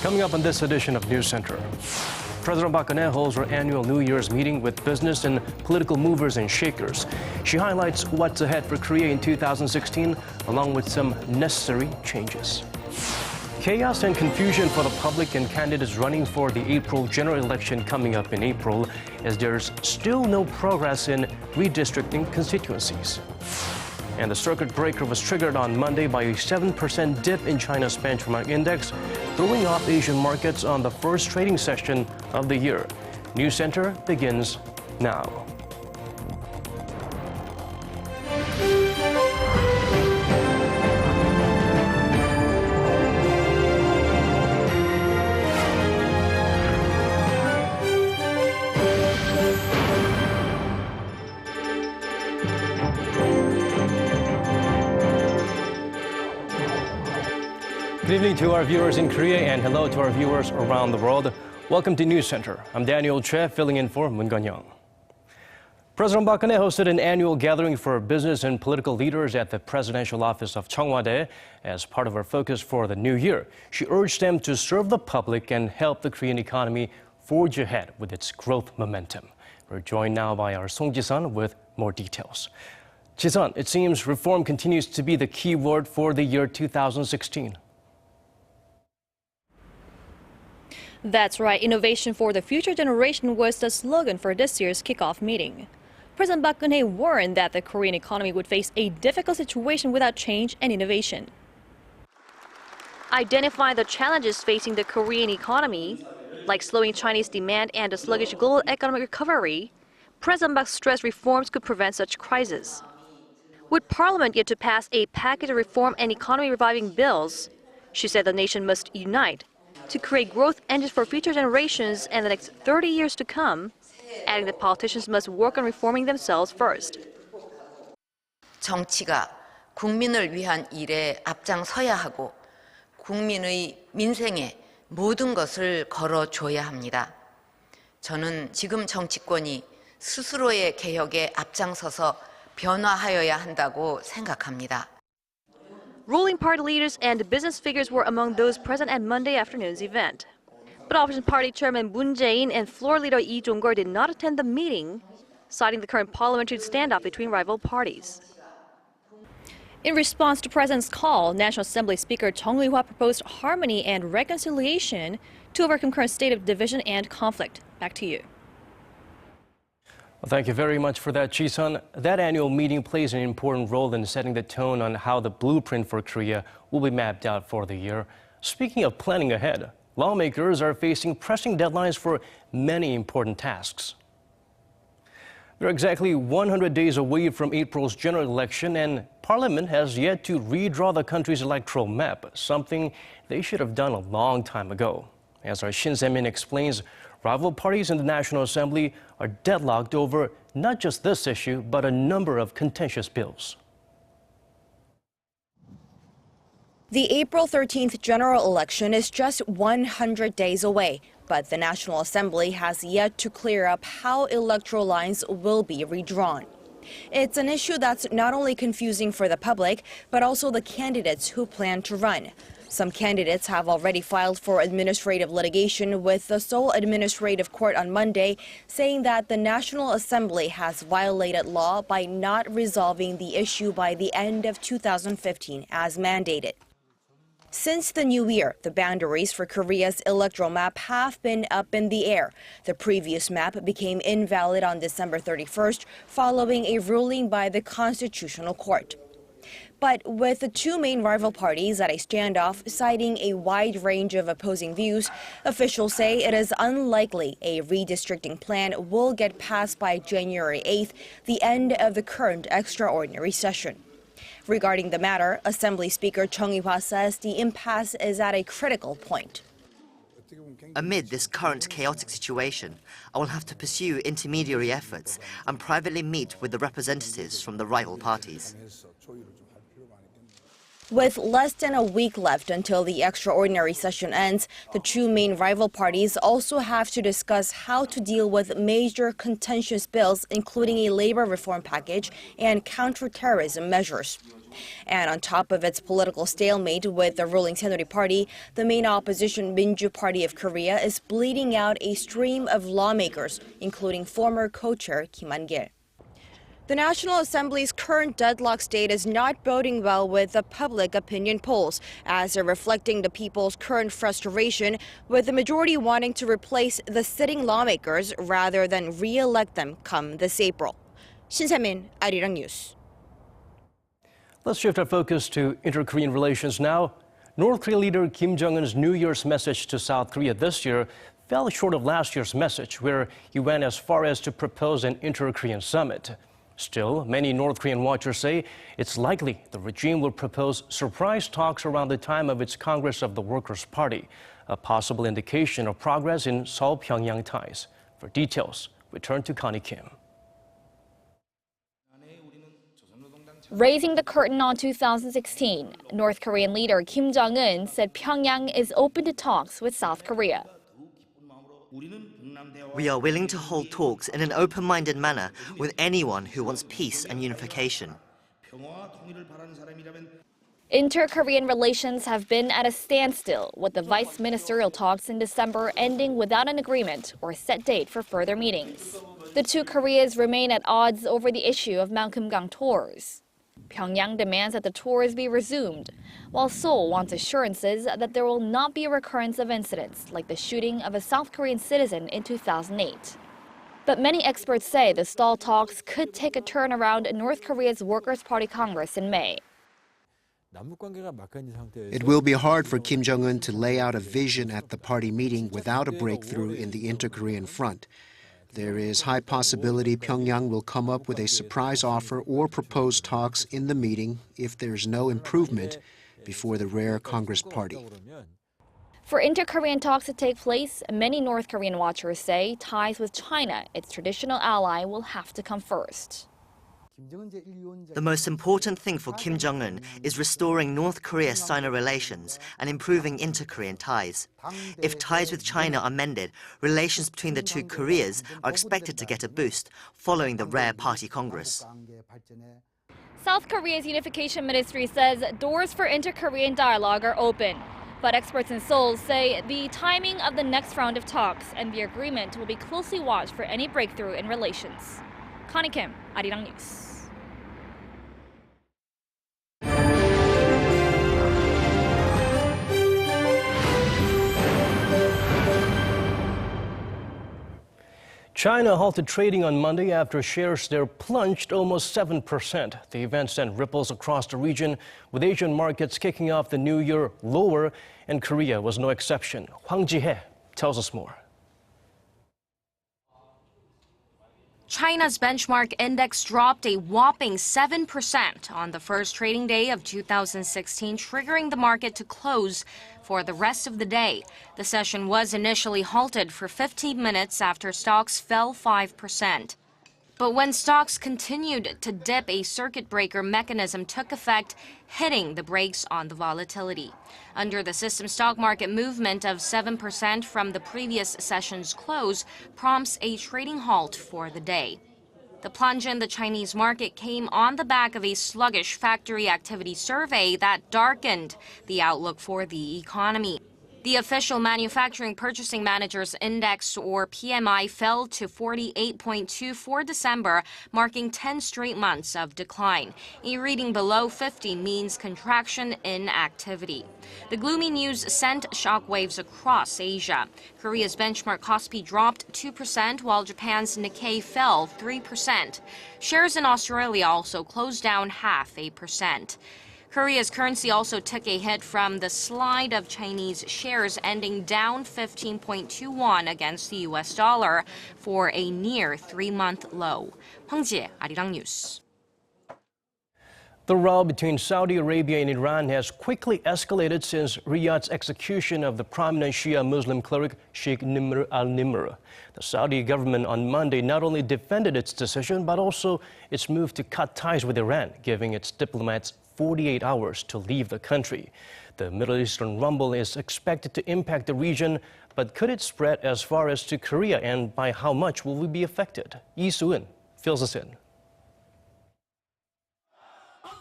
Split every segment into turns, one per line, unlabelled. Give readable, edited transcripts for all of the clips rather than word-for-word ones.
Coming up on this edition of News Center, President Park Geun-hye holds her annual New Year's meeting with business and political movers and shakers. She highlights what's ahead for Korea in 2016, along with some necessary changes. Chaos and confusion for the public and candidates running for the April general election coming up in April, as there's still no progress in redistricting constituencies. And the circuit breaker was triggered on Monday by a 7% dip in China's benchmark index, throwing off Asian markets on the first trading session of the year. News Center begins now. Good evening to our viewers in Korea and hello to our viewers around the world. Welcome to News Center. I'm Daniel Che, filling in for Moon Gun-young. President Park Geun-hye hosted an annual gathering for business and political leaders at the presidential office of Cheongwadae as part of her focus for the new year. She urged them to serve the public and help the Korean economy forge ahead with its growth momentum. We're joined now by our Song Ji-sun with more details. Ji-sun, it seems reform continues to be the key word for the year 2016.
That's right. Innovation for the future generation was the slogan for this year's kickoff meeting. President Park Geun-hye warned that the Korean economy would face a difficult situation without change and innovation. Identifying the challenges facing the Korean economy, like slowing Chinese demand and the sluggish global economic recovery, President Park stressed reforms could prevent such crises. With Parliament yet to pass a package of reform and economy-reviving bills, she said the nation must unite to create growth engines for future generations and the next 30 years to come, adding that politicians must work on reforming themselves first.
정치가 국민을 위한 일에 앞장서야 하고 국민의 민생에 모든 것을 걸어줘야 합니다. 저는 지금 정치권이 스스로의 개혁에 앞장서서 변화하여야 한다고 생각합니다.
Ruling party leaders and business figures were among those present at Monday afternoon's event. But Opposition Party Chairman Moon Jae-in and floor leader Lee Jong-gol did not attend the meeting, citing the current parliamentary standoff between rival parties. In response to President's call, National Assembly Speaker Chung Ui-hwa proposed harmony and reconciliation to overcome current state of division and conflict. Back to you.
Well, thank you very much for that, Ji-sun. That annual meeting plays an important role in setting the tone on how the blueprint for Korea will be mapped out for the year. Speaking of planning ahead, lawmakers are facing pressing deadlines for many important tasks. They're exactly 100 days away from April's general election, and Parliament has yet to redraw the country's electoral map, something they should have done a long time ago. As our Shin Se-min explains, rival parties in the National Assembly are deadlocked over not just this issue, but a number of contentious bills.
The April 13th general election is just 100 days away, but the National Assembly has yet to clear up how electoral lines will be redrawn. It's an issue that's not only confusing for the public, but also the candidates who plan to run. Some candidates have already filed for administrative litigation with the Seoul Administrative Court on Monday, saying that the National Assembly has violated law by not resolving the issue by the end of 2015 as mandated. Since the new year, the boundaries for Korea's electoral map have been up in the air. The previous map became invalid on December 31st, following a ruling by the Constitutional Court. But with the two main rival parties at a standoff citing a wide range of opposing views, officials say it is unlikely a redistricting plan will get passed by January 8th, the end of the current extraordinary session. Regarding the matter, Assembly Speaker Chung Ui-hwa says the impasse is at a critical point.
Amid this current chaotic situation, I will have to pursue intermediary efforts and privately meet with the representatives from the rival parties.
With less than a week left until the extraordinary session ends, the two main rival parties also have to discuss how to deal with major contentious bills, including a labor reform package and counterterrorism measures. And on top of its political stalemate with the ruling Saenuri Party, the main opposition Minju Party of Korea is bleeding out a stream of lawmakers, including former co-chair Kim Jong-un. The National Assembly's current deadlock state is not boding well with the public opinion polls, as they're reflecting the people's current frustration, with the majority wanting to replace the sitting lawmakers rather than re-elect them come this April. 신세민, Arirang News.
Let's shift our focus to inter-Korean relations now. North Korean leader Kim Jong-un's New Year's message to South Korea this year fell short of last year's message, where he went as far as to propose an inter-Korean summit. Still, many North Korean watchers say it's likely the regime will propose surprise talks around the time of its Congress of the Workers' Party, a possible indication of progress in Seoul-Pyongyang ties. For details, we turn to Connie Kim.
Raising the curtain on 2016, North Korean leader Kim Jong-un said Pyongyang is open to talks with South Korea.
We are willing to hold talks in an open-minded manner with anyone who wants peace and unification.
Inter-Korean relations have been at a standstill, with the vice ministerial talks in December ending without an agreement or set date for further meetings. The two Koreas remain at odds over the issue of Mount Kumgang tours. Pyongyang demands that the tours be resumed, while Seoul wants assurances that there will not be a recurrence of incidents like the shooting of a South Korean citizen in 2008. But many experts say the stalled talks could take a turn around North Korea's Workers' Party Congress in May.
It will be hard for Kim Jong-un to lay out a vision at the party meeting without a breakthrough in the inter-Korean front. There is high possibility Pyongyang will come up with a surprise offer or propose talks in the meeting if there's no improvement before the rare Congress party.
For inter-Korean talks to take place, many North Korean watchers say ties with China, its traditional ally, will have to come first.
The most important thing for Kim Jong-un is restoring North Korea-Sino relations and improving inter-Korean ties. If ties with China are mended, relations between the two Koreas are expected to get a boost following the rare party congress.
South Korea's unification ministry says doors for inter-Korean dialogue are open. But experts in Seoul say the timing of the next round of talks and the agreement will be closely watched for any breakthrough in relations. Connie Kim, Arirang News.
China halted trading on Monday after shares there plunged almost 7%. The event sent ripples across the region, with Asian markets kicking off the new year lower, and Korea was no exception. Hwang Ji-hye tells us more.
China's benchmark index dropped a whopping 7% on the first trading day of 2016, triggering the market to close for the rest of the day. The session was initially halted for 15 minutes after stocks fell 5%. But when stocks continued to dip, a circuit breaker mechanism took effect, hitting the brakes on the volatility. Under the system, stock market movement of 7% from the previous session's close prompts a trading halt for the day. The plunge in the Chinese market came on the back of a sluggish factory activity survey that darkened the outlook for the economy. The official Manufacturing Purchasing Managers Index, or PMI, fell to 48.2 for December, marking 10 straight months of decline. A reading below 50 means contraction in activity. The gloomy news sent shockwaves across Asia. Korea's benchmark Kospi dropped 2%, while Japan's Nikkei fell 3%. Shares in Australia also closed down 0.5%. Korea's currency also took a hit from the slide of Chinese shares, ending down 15.2 won against the US dollar for a near 3-month low. Hwang Ji-hye, Arirang News.
The row between Saudi Arabia and Iran has quickly escalated since Riyadh's execution of the prominent Shia Muslim cleric Sheikh Nimr al-Nimr. The Saudi government on Monday not only defended its decision, but also its move to cut ties with Iran, giving its diplomats 48 hours to leave the country. The Middle Eastern rumble is expected to impact the region, but could it spread as far as to Korea, and by how much will we be affected? Lee Soo-eun fills us in.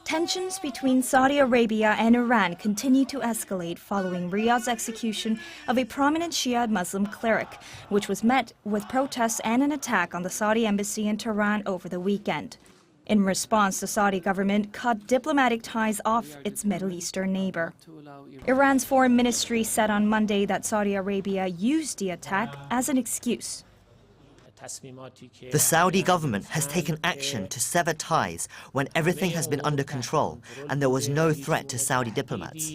Tensions between Saudi Arabia and Iran continue to escalate following Riyadh's execution of a prominent Shia Muslim cleric, which was met with protests and an attack on the Saudi embassy in Tehran over the weekend. In response, the Saudi government cut diplomatic ties off its Middle Eastern neighbor. Iran's foreign ministry said on Monday that Saudi Arabia used the attack as an excuse.
The Saudi government has taken action to sever ties when everything has been under control and there was no threat to Saudi diplomats.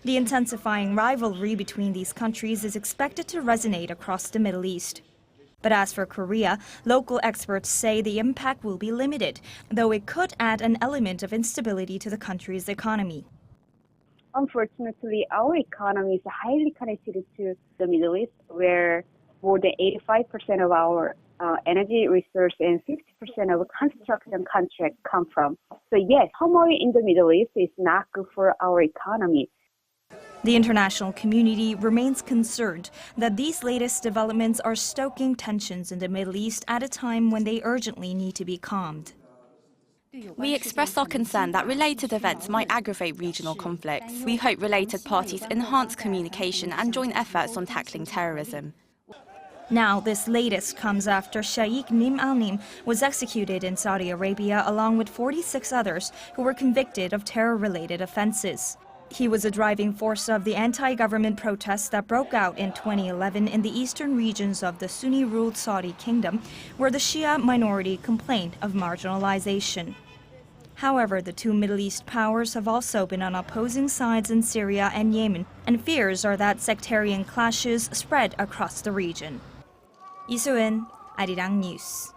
The intensifying rivalry between these countries is expected to resonate across the Middle East. But as for Korea, local experts say the impact will be limited, though it could add an element of instability to the country's economy.
Unfortunately, our economy is highly connected to the Middle East, where more than 85% of our energy resource and 50% of construction contracts come from. So yes, turmoil in the Middle East is not good for our economy.
The international community remains concerned that these latest developments are stoking tensions in the Middle East at a time when they urgently need to be calmed.
We express our concern that related events might aggravate regional conflicts. We hope related parties enhance communication and join efforts on tackling terrorism.
Now, this latest comes after Sheikh Nim al-Nim was executed in Saudi Arabia along with 46 others who were convicted of terror-related offenses. He was a driving force of the anti-government protests that broke out in 2011 in the eastern regions of the Sunni-ruled Saudi kingdom, where the Shia minority complained of marginalization. However, the two Middle East powers have also been on opposing sides in Syria and Yemen, and fears are that sectarian clashes spread across the region. 이수은, Arirang News.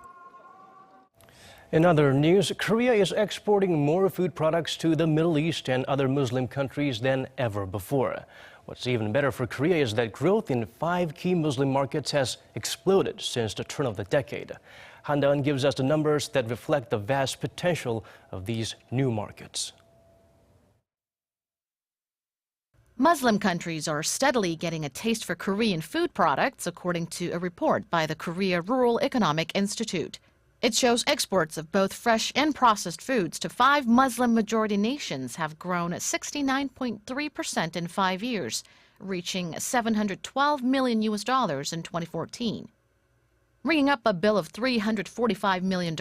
In other news, Korea is exporting more food products to the Middle East and other Muslim countries than ever before. What's even better for Korea is that growth in 5 key Muslim markets has exploded since the turn of the decade. Han Da-eun gives us the numbers that reflect the vast potential of these new markets.
Muslim countries are steadily getting a taste for Korean food products, according to a report by the Korea Rural Economic Institute. It shows exports of both fresh and processed foods to 5 Muslim-majority nations have grown at 69.3% in 5 years, reaching $712 million in 2014. Ringing up a bill of $345 million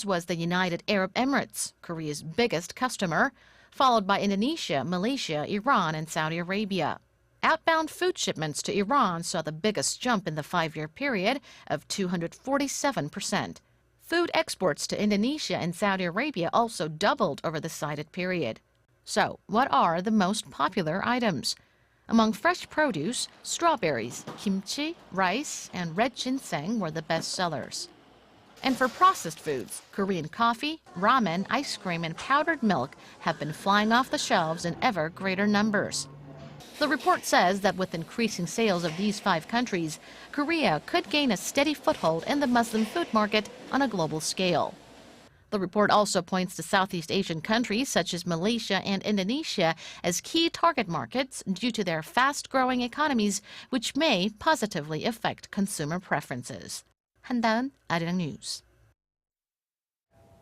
was the United Arab Emirates, Korea's biggest customer, followed by Indonesia, Malaysia, Iran, and Saudi Arabia. Outbound food shipments to Iran saw the biggest jump in the 5-year period of 247%. Food exports to Indonesia and Saudi Arabia also doubled over the cited period. So, what are the most popular items? Among fresh produce, strawberries, kimchi, rice, and red ginseng were the best sellers. And for processed foods, Korean coffee, ramen, ice cream, and powdered milk have been flying off the shelves in ever greater numbers. The report says that with increasing sales of these 5 countries, Korea could gain a steady foothold in the Muslim food market on a global scale. The report also points to Southeast Asian countries such as Malaysia and Indonesia as key target markets due to their fast-growing economies, which may positively affect consumer preferences. Han Da-eun, Arirang News.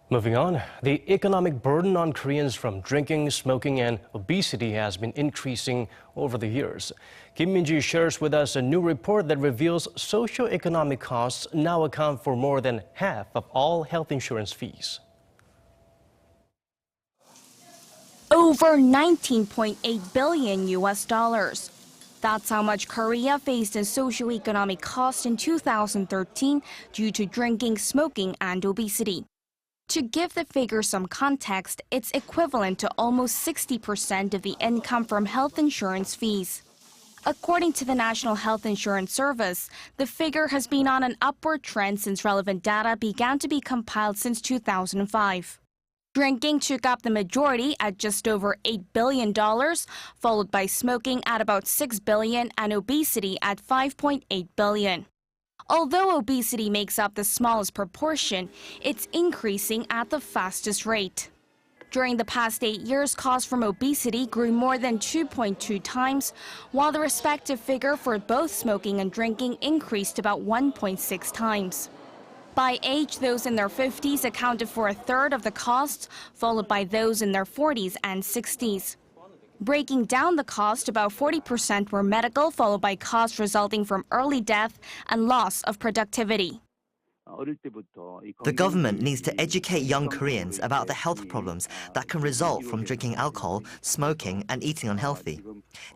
Moving on, the economic burden on Koreans from drinking, smoking, and obesity has been increasing over the years. Kim Min-ji shares with us a new report that reveals socioeconomic costs now account for more than half of all health insurance fees.
Over $19.8 billion. That's how much Korea faced in socioeconomic costs in 2013 due to drinking, smoking, and obesity. To give the figure some context, it's equivalent to almost 60% of the income from health insurance fees. According to the National Health Insurance Service, the figure has been on an upward trend since relevant data began to be compiled since 2005. Drinking took up the majority at just over $8 billion, followed by smoking at about $6 billion and obesity at $5.8 billion. Although obesity makes up the smallest proportion, it's increasing at the fastest rate. During the past 8 years, costs from obesity grew more than 2.2 times, while the respective figure for both smoking and drinking increased about 1.6 times.
By age, those in their 50s accounted for a third of the costs, followed by those in their 40s and 60s. Breaking down the cost, about 40% were medical, followed by costs resulting from early death and loss of productivity.
The government needs to educate young Koreans about the health problems that can result from drinking alcohol, smoking, and eating unhealthy.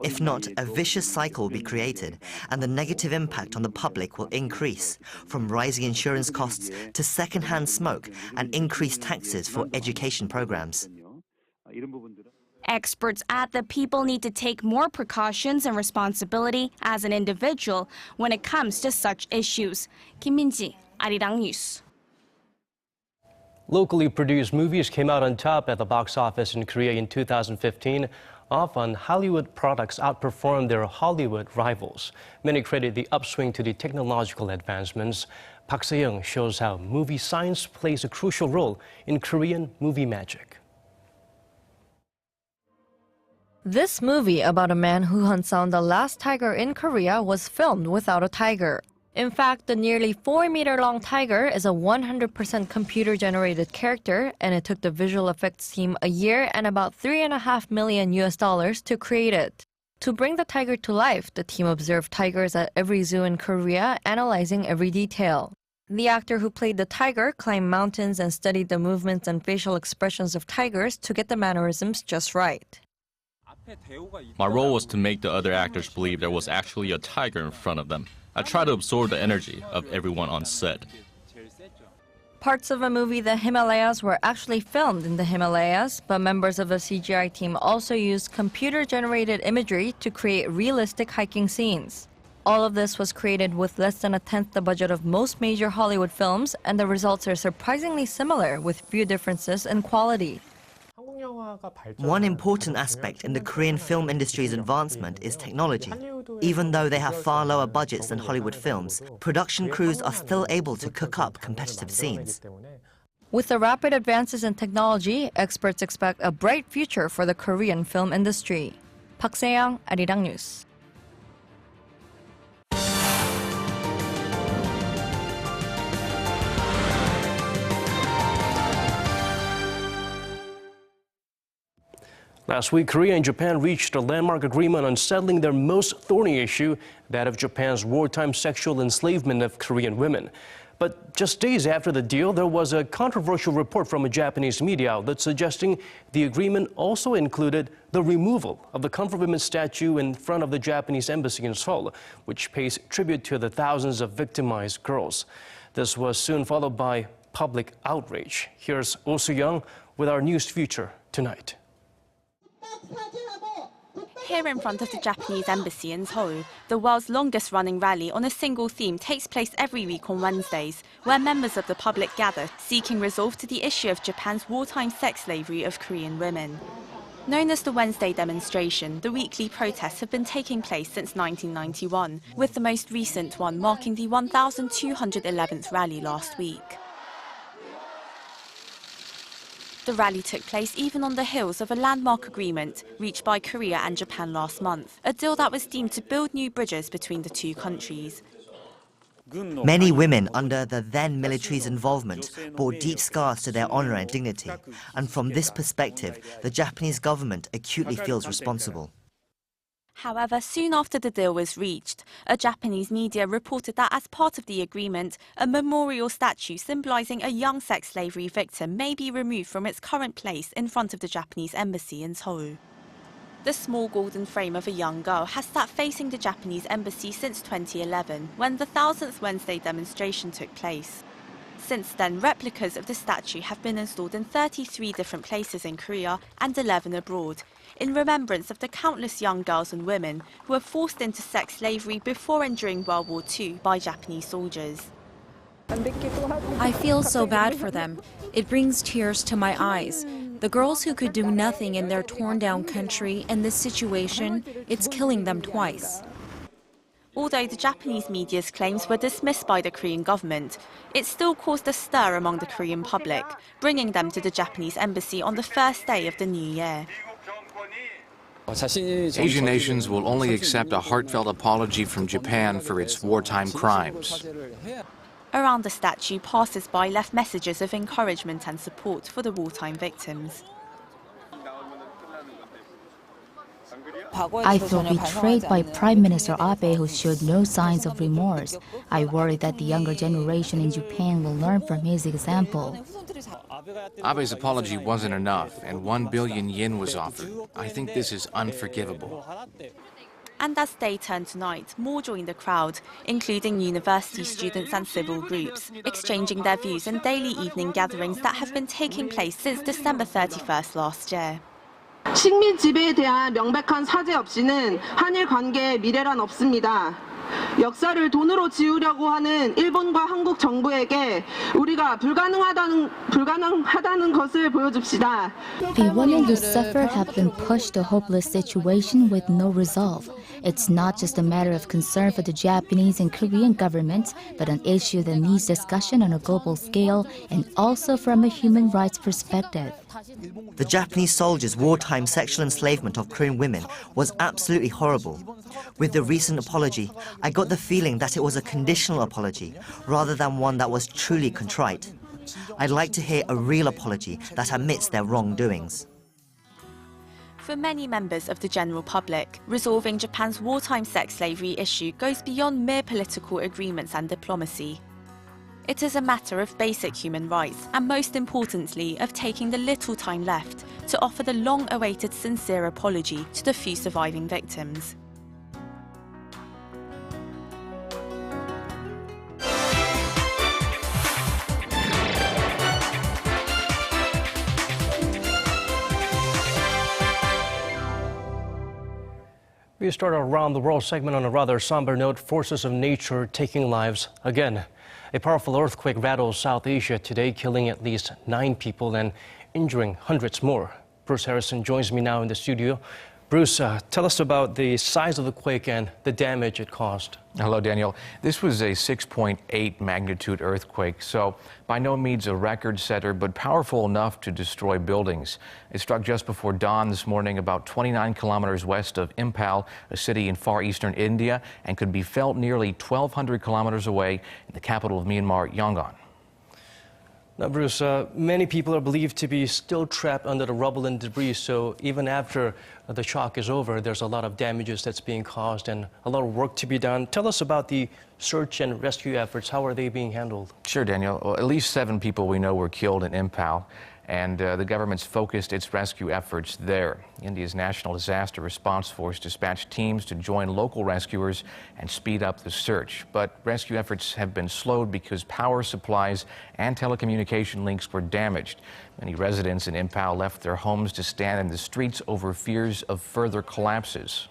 If not, a vicious cycle will be created, and the negative impact on the public will increase, from rising insurance costs to second-hand smoke and increased taxes for education programs.
Experts add that people need to take more precautions and responsibility as an individual when it comes to such issues. Kim Min-ji, Arirang News.
Locally produced movies came out on top at the box office in Korea in 2015. Often, Hollywood products outperformed their Hollywood rivals. Many credit the upswing to the technological advancements. Park Se-young shows how movie science plays a crucial role in Korean movie magic.
This movie about a man who hunts down the last tiger in Korea was filmed without a tiger. In fact, the nearly 4-meter-long tiger is a 100% computer-generated character, and it took the visual effects team a year and about $3.5 million to create it. To bring the tiger to life, the team observed tigers at every zoo in Korea, analyzing every detail. The actor who played the tiger climbed mountains and studied the movements and facial expressions of tigers to get the mannerisms just right.
My role was to make the other actors believe there was actually a tiger in front of them. I tried to absorb the energy of everyone on set.
Parts of a movie, The Himalayas, were actually filmed in the Himalayas, but members of the CGI team also used computer-generated imagery to create realistic hiking scenes. All of this was created with less than a tenth the budget of most major Hollywood films, and the results are surprisingly similar with few differences in quality.
One important aspect in the Korean film industry's advancement is technology. Even though they have far lower budgets than Hollywood films, production crews are still able to cook up competitive scenes.
With the rapid advances in technology, experts expect a bright future for the Korean film industry. Park Se-young, Arirang News.
Last week, Korea and Japan reached a landmark agreement on settling their most thorny issue, that of Japan's wartime sexual enslavement of Korean women. But just days after the deal, there was a controversial report from a Japanese media outlet suggesting the agreement also included the removal of the comfort women statue in front of the Japanese embassy in Seoul, which pays tribute to the thousands of victimized girls. This was soon followed by public outrage. Here's Oh Soo-young with our news feature tonight.
Here in front of the Japanese embassy in Seoul, the world's longest-running rally on a single theme takes place every week on Wednesdays, where members of the public gather seeking resolve to the issue of Japan's wartime sex slavery of Korean women. Known as the Wednesday demonstration, the weekly protests have been taking place since 1991, with the most recent one marking the 1,211th rally last week. The rally took place even on the heels of a landmark agreement reached by Korea and Japan last month, a deal that was deemed to build new bridges between the two countries.
Many women under the then military's involvement bore deep scars to their honor and dignity, and from this perspective, the Japanese government acutely feels responsible.
However, soon after the deal was reached, a Japanese media reported that as part of the agreement, a memorial statue symbolizing a young sex slavery victim may be removed from its current place in front of the Japanese embassy in Seoul. The small golden frame of a young girl has sat facing the Japanese embassy since 2011, when the 1000th Wednesday demonstration took place. Since then, replicas of the statue have been installed in 33 different places in Korea and 11 abroad, in remembrance of the countless young girls and women who were forced into sex slavery before and during World War II by Japanese soldiers.
I feel so bad for them. It brings tears to my eyes. The girls who could do nothing in their torn-down country, and this situation, it's killing them twice.
Although the Japanese media's claims were dismissed by the Korean government, it still caused a stir among the Korean public, bringing them to the Japanese embassy on the first day of the new year.
Asian nations will only accept a heartfelt apology from Japan for its wartime crimes.
Around the statue, passers-by left messages of encouragement and support for the wartime victims.
I feel betrayed by Prime Minister Abe, who showed no signs of remorse. I worry that the younger generation in Japan will learn from his example.
Abe's apology wasn't enough, and 1 billion yen was offered. I think this is unforgivable.
And as day turned to night, more joined the crowd, including university students and civil groups, exchanging their views in daily evening gatherings that have been taking place since December 31st last year.
식민 지배에 대한 명백한 사죄 없이는 한일 관계의 미래란 없습니다. 역사를 돈으로 지우려고 하는 일본과 한국 정부에게 우리가 불가능하다는 것을 보여줍시다.
The women who suffer have been pushed to a hopeless situation with no resolve. It's not just a matter of concern for the Japanese and Korean governments, but an issue that needs discussion on a global scale and also from a human rights perspective.
The Japanese soldiers' wartime sexual enslavement of Korean women was absolutely horrible. With the recent apology, I got the feeling that it was a conditional apology rather than one that was truly contrite. I'd like to hear a real apology that admits their wrongdoings.
For many members of the general public, resolving Japan's wartime sex slavery issue goes beyond mere political agreements and diplomacy. It is a matter of basic human rights, and most importantly, of taking the little time left to offer the long-awaited sincere apology to the few surviving victims.
We start our Around the World segment on a rather somber note, forces of nature taking lives again. A powerful earthquake rattles South Asia today, killing at least 9 people and injuring hundreds more. Bruce Harrison joins me now in the studio. Bruce, tell us about the size of the quake and the damage it caused.
Hello, Daniel. This was a 6.8 magnitude earthquake, so by no means a record setter, but powerful enough to destroy buildings. It struck just before dawn this morning, about 29 kilometers west of Imphal, a city in far eastern India, and could be felt nearly 1,200 kilometers away in the capital of Myanmar, Yangon.
Now, Bruce, many people are believed to be still trapped under the rubble and debris, so even after the shock is over, there's a lot of damages that's being caused and a lot of work to be done. Tell us about the search and rescue efforts. How are they being handled?
Sure, Daniel. Well, at least 7 people we know were killed in Imphal, and the government's focused its rescue efforts there. India's National Disaster Response Force dispatched teams to join local rescuers and speed up the search. But rescue efforts have been slowed because power supplies and telecommunication links were damaged. Many residents in Imphal left their homes to stand in the streets over fears of further collapses.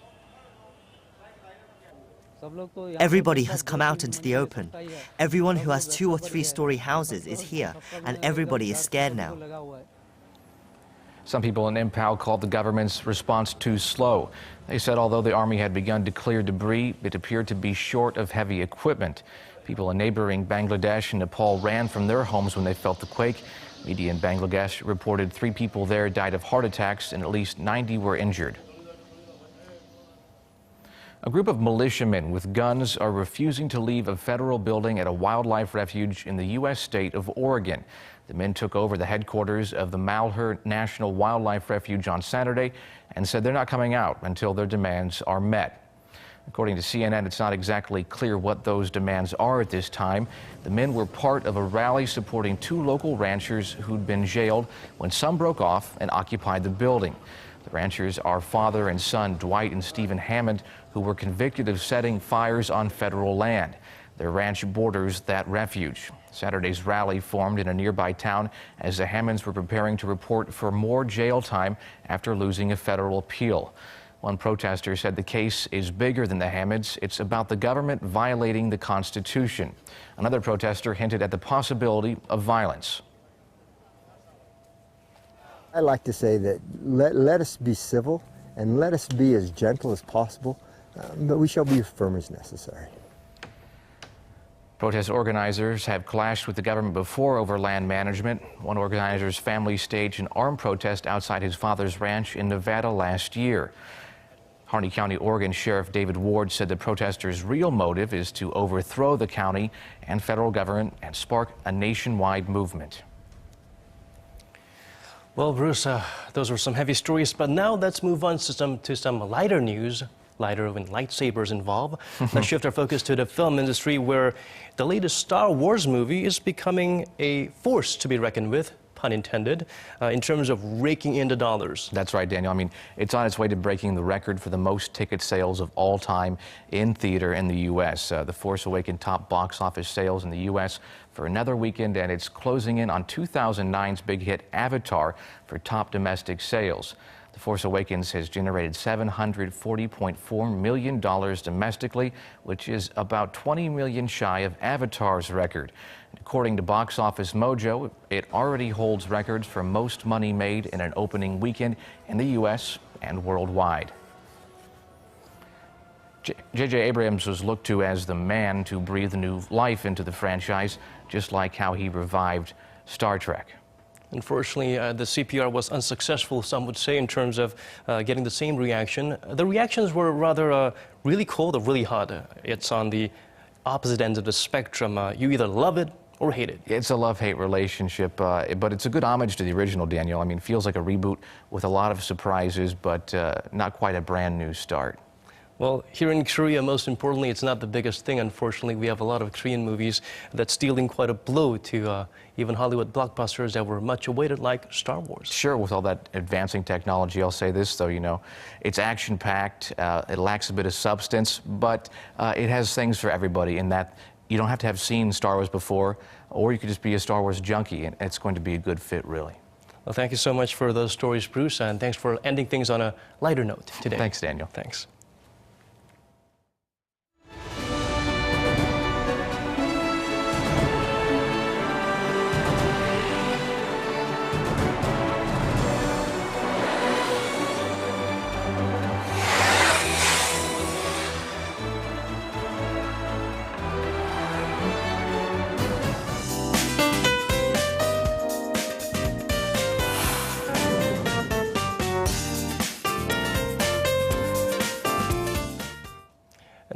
Everybody has come out into the open. Everyone who has 2- or 3-story houses is here, and everybody is scared now.
Some people in Imphal called the government's response too slow. They said although the army had begun to clear debris, it appeared to be short of heavy equipment. People in neighboring Bangladesh and Nepal ran from their homes when they felt the quake. Media in Bangladesh reported 3 people there died of heart attacks and at least 90 were injured. A group of militiamen with guns are refusing to leave a federal building at a wildlife refuge in the U.S. state of Oregon. The men took over the headquarters of the Malheur National Wildlife Refuge on Saturday and said they're not coming out until their demands are met. According to CNN, it's not exactly clear what those demands are at this time. The men were part of a rally supporting 2 local ranchers who'd been jailed when some broke off and occupied the building. The ranchers are father and son Dwight and Stephen Hammond, who were convicted of setting fires on federal land. Their ranch borders that refuge. Saturday's rally formed in a nearby town as the Hammonds were preparing to report for more jail time after losing a federal appeal. One protester said the case is bigger than the Hammonds. It's about the government violating the Constitution. Another protester hinted at the possibility of violence.
I like to say that let us be civil and let us be as gentle as possible, but we shall be as firm as necessary.
Protest organizers have clashed with the government before over land management. One organizer's family staged an armed protest outside his father's ranch in Nevada last year. Harney County, Oregon Sheriff David Ward said the protesters' real motive is to overthrow the county and federal government and spark a nationwide movement.
Well, Bruce, those were some heavy stories, but now let's move on to some lighter news. Lighter when lightsabers involve. Let's shift our focus to the film industry, where the latest Star Wars movie is becoming a force to be reckoned with, pun intended, in terms of raking in the dollars.
That's right, Daniel. I mean, it's on its way to breaking the record for the most ticket sales of all time in theater in the U.S. The Force Awakens top box office sales in the U.S. for another weekend, and it's closing in on 2009's big hit Avatar for top domestic sales. The Force Awakens has generated $740.4 million domestically, which is about $20 million shy of Avatar's record. According to Box Office Mojo, it already holds records for most money made in an opening weekend in the U.S. and worldwide. J.J. Abrams was looked to as the man to breathe new life into the franchise, just like how he revived Star Trek.
Unfortunately, the CPR was unsuccessful, some would say, in terms of getting the same reaction. The reactions were rather really cold or really hot. It's on the opposite ends of the spectrum. You either love it or hate it.
It's a love-hate relationship, but it's a good homage to the original, Daniel. I mean, it feels like a reboot with a lot of surprises, but not quite a brand new start.
Well, here in Korea, most importantly, it's not the biggest thing. Unfortunately, we have a lot of Korean movies that's dealing quite a blow to even Hollywood blockbusters that were much awaited, like Star Wars.
Sure, with all that advancing technology, I'll say this, though, you know, it's action-packed, it lacks a bit of substance, but it has things for everybody in that you don't have to have seen Star Wars before, or you could just be a Star Wars junkie, and it's going to be a good fit, really.
Well, thank you so much for those stories, Bruce, and thanks for ending things on a lighter note today.
Thanks, Daniel.
Thanks.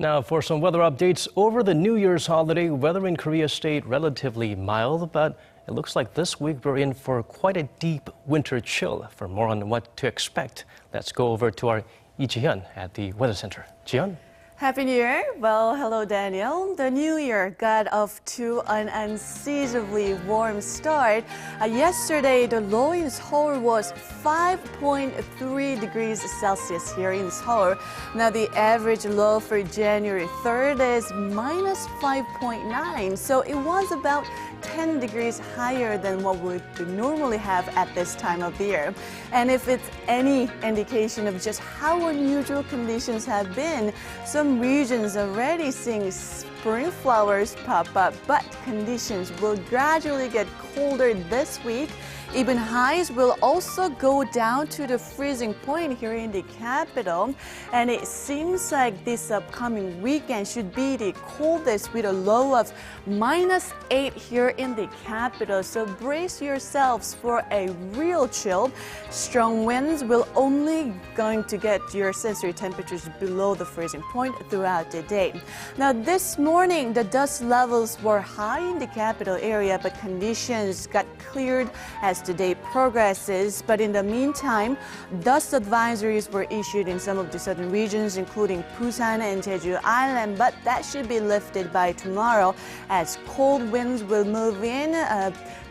Now for some weather updates. Over the New Year's holiday, weather in Korea stayed relatively mild, but it looks like this week we're in for quite a deep winter chill. For more on what to expect, let's go over to our Lee Ji-hyun at the Weather Center. Ji-hyun?
Happy New Year. Well, hello, Daniel. The new year got off to an unseasonably warm start. Yesterday, the low in Seoul was 5.3 degrees Celsius here in Seoul. Now, the average low for January 3rd is minus 5.9. So it was about 10 degrees higher than what we would normally have at this time of the year. And if it's any indication of just how unusual conditions have been, some regions already seeing spring flowers pop up, but conditions will gradually get colder this week. Even highs will also go down to the freezing point here in the capital. And it seems like this upcoming weekend should be the coldest with a low of -8 here in the capital. So brace yourselves for a real chill. Strong winds will only going to get your sensory temperatures below the freezing point throughout the day. Now this morning, the dust levels were high in the capital area, but conditions got cleared as the day progresses. But in the meantime, dust advisories were issued in some of the southern regions, including Busan and Jeju Island, but that should be lifted by tomorrow as cold winds will move in,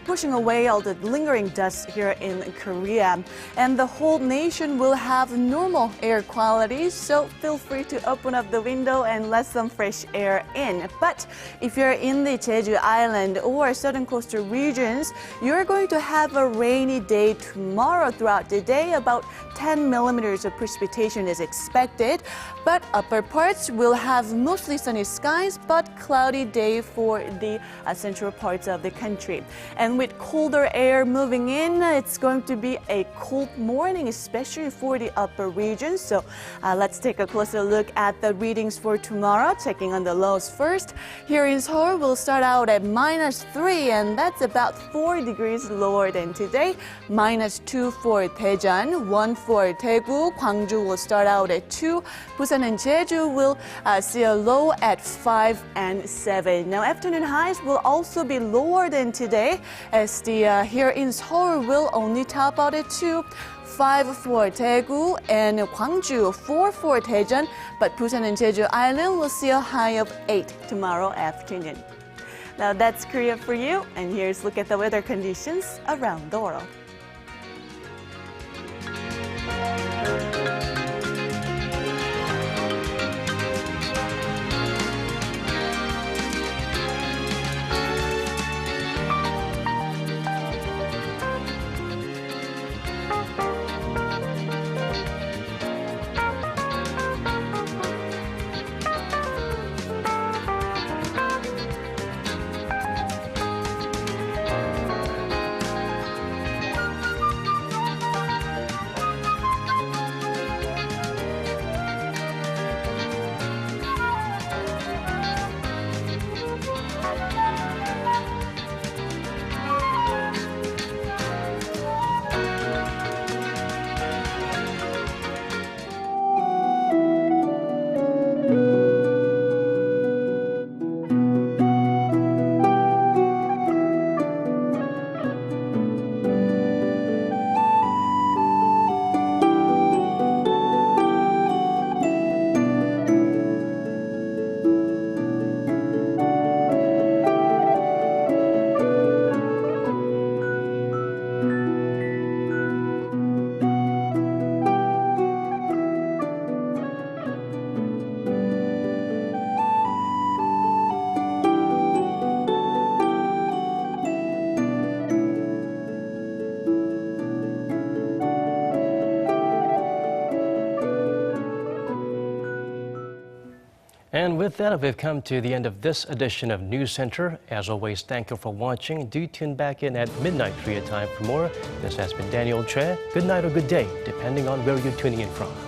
pushing away all the lingering dust here in Korea. And the whole nation will have normal air quality, so feel free to open up the window and let some fresh air in. But if you're in the Jeju Island or southern coastal regions, you're going to have a rainy day tomorrow throughout the day. About 10 millimeters of precipitation is expected, but upper parts will have mostly sunny skies, but cloudy day for the central parts of the country. And with colder air moving in, it's going to be a cold morning, especially for the upper regions. So let's take a closer look at the readings for tomorrow, checking on the lows first. Here in Seoul, we'll start out at -3, and that's about 4 degrees lower than today. -2 for Daejeon, 1 for Daegu. Gwangju will start out at 2. Busan and Jeju will see a low at 5 and 7. Now, afternoon highs will also be lower than today, as the here in Seoul will only top out at 2. 5 for Daegu and Gwangju, 4 for Daejeon, but Busan and Jeju Island will see a high of 8 tomorrow afternoon. Now that's Korea for you, and here's a look at the weather conditions around the world.
And with that, we've come to the end of this edition of News Center. As always, thank you for watching. Do tune back in at midnight Korea time for more. This has been Daniel Choi. Good night or good day, depending on where you're tuning in from.